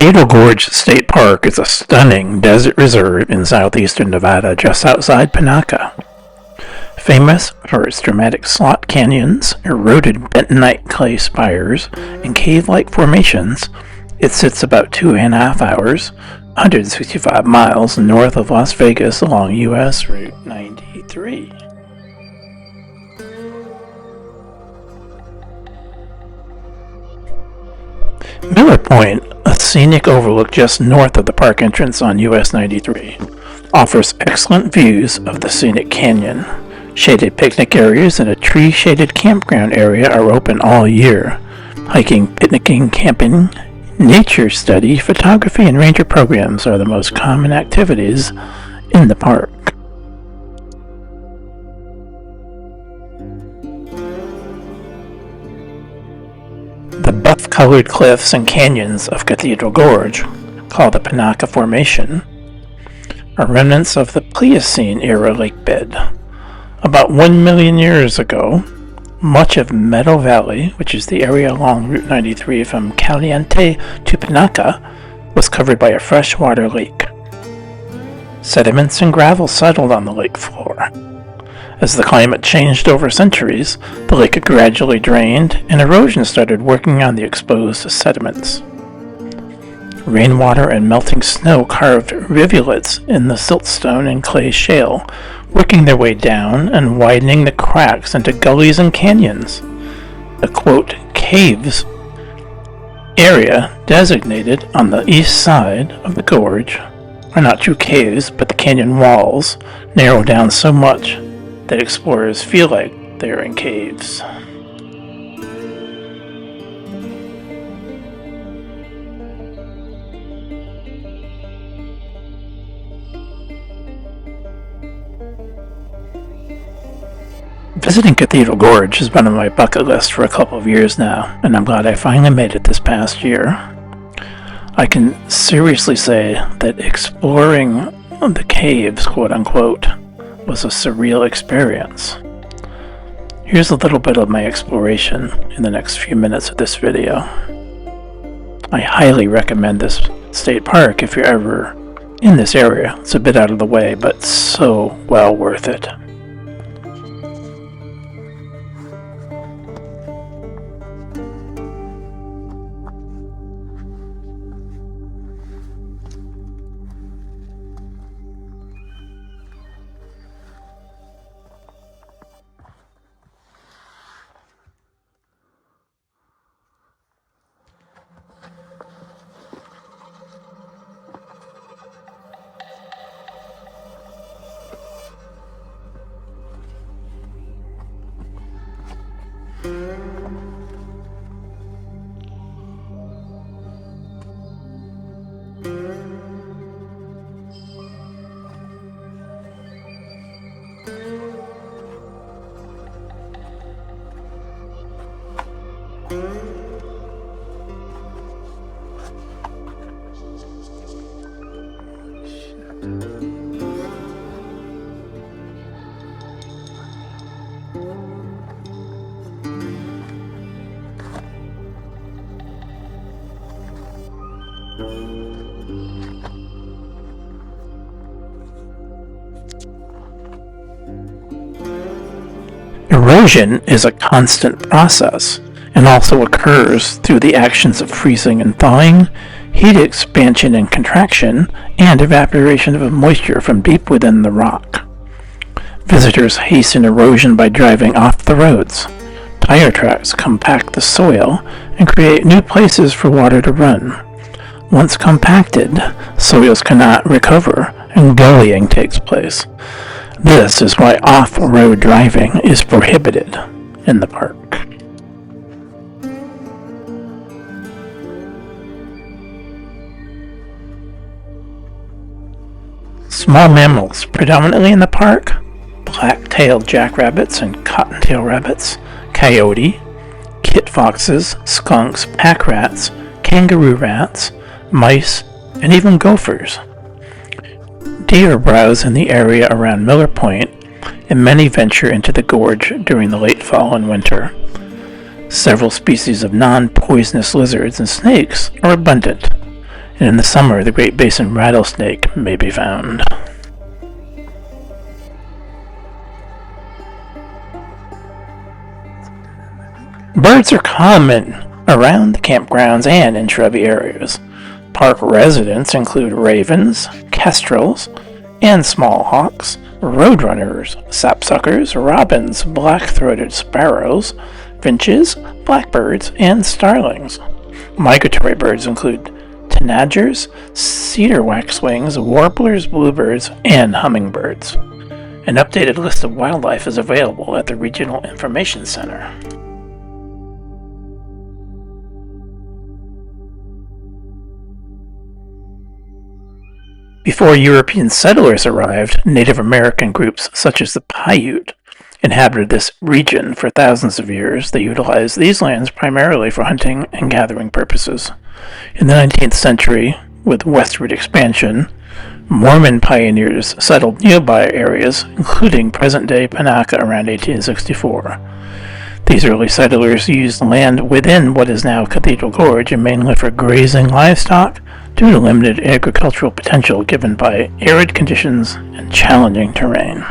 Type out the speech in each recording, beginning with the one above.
Cathedral Gorge State Park is a stunning desert reserve in southeastern Nevada just outside Panaca. Famous for its dramatic slot canyons, eroded bentonite clay spires, and cave-like formations, it sits about 2.5 hours, 165 miles north of Las Vegas along U.S. Route 93. Miller Point, a scenic overlook just north of the park entrance on US 93, offers excellent views of the scenic canyon. Shaded picnic areas and a tree-shaded campground area are open all year. Hiking, picnicking, camping, nature study, photography, and ranger programs are the most common activities in the park. The buff-colored cliffs and canyons of Cathedral Gorge, called the Panaca Formation, are remnants of the Pliocene-era lake bed. About 1 million years ago, much of Meadow Valley, which is the area along Route 93 from Caliente to Panaca, was covered by a freshwater lake. Sediments and gravel settled on the lake floor. As the climate changed over centuries, the lake gradually drained and erosion started working on the exposed sediments. Rainwater and melting snow carved rivulets in the siltstone and clay shale, working their way down and widening the cracks into gullies and canyons. The quote, caves area designated on the east side of the gorge are not true caves, but the canyon walls narrow down so much that explorers feel like they are in caves. Visiting Cathedral Gorge has been on my bucket list for a couple of years now, and I'm glad I finally made it this past year. I can seriously say that exploring the caves, quote-unquote, was a surreal experience. Here's a little bit of my exploration in the next few minutes of this video. I highly recommend this state park if you're ever in this area. It's a bit out of the way, but so well worth it. Erosion is a constant process and also occurs through the actions of freezing and thawing, heat expansion and contraction, and evaporation of moisture from deep within the rock. Visitors hasten erosion by driving off the roads. Tire tracks compact the soil and create new places for water to run. Once compacted, soils cannot recover and gullying takes place. This is why off-road driving is prohibited in the park. Small mammals predominantly in the park: black-tailed jackrabbits and cottontail rabbits, coyote, kit foxes, skunks, pack rats, kangaroo rats, mice, and even gophers. Deer browse in the area around Miller Point, and many venture into the gorge during the late fall and winter. Several species of non-poisonous lizards and snakes are abundant, and in the summer the Great Basin rattlesnake may be found. Birds are common around the campgrounds and in shrubby areas. Park residents include ravens, kestrels, and small hawks, roadrunners, sapsuckers, robins, black-throated sparrows, finches, blackbirds, and starlings. Migratory birds include tanagers, cedar waxwings, warblers, bluebirds, and hummingbirds. An updated list of wildlife is available at the Regional Information Center. Before European settlers arrived, Native American groups such as the Paiute inhabited this region for thousands of years. They utilized these lands primarily for hunting and gathering purposes. In the 19th century, with westward expansion, Mormon pioneers settled nearby areas, including present-day Panaca around 1864. These early settlers used land within what is now Cathedral Gorge mainly for grazing livestock due to limited agricultural potential given by arid conditions and challenging terrain.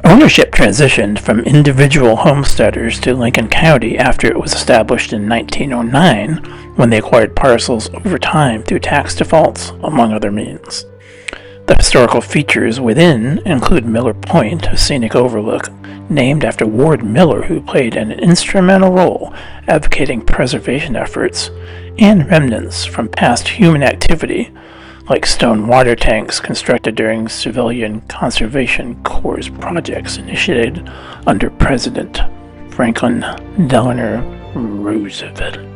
Ownership transitioned from individual homesteaders to Lincoln County after it was established in 1909, when they acquired parcels over time through tax defaults, among other means. The historical features within include Miller Point, a scenic overlook named after Ward Miller, who played an instrumental role advocating preservation efforts, and remnants from past human activity, like stone water tanks constructed during Civilian Conservation Corps projects initiated under President Franklin Delano Roosevelt.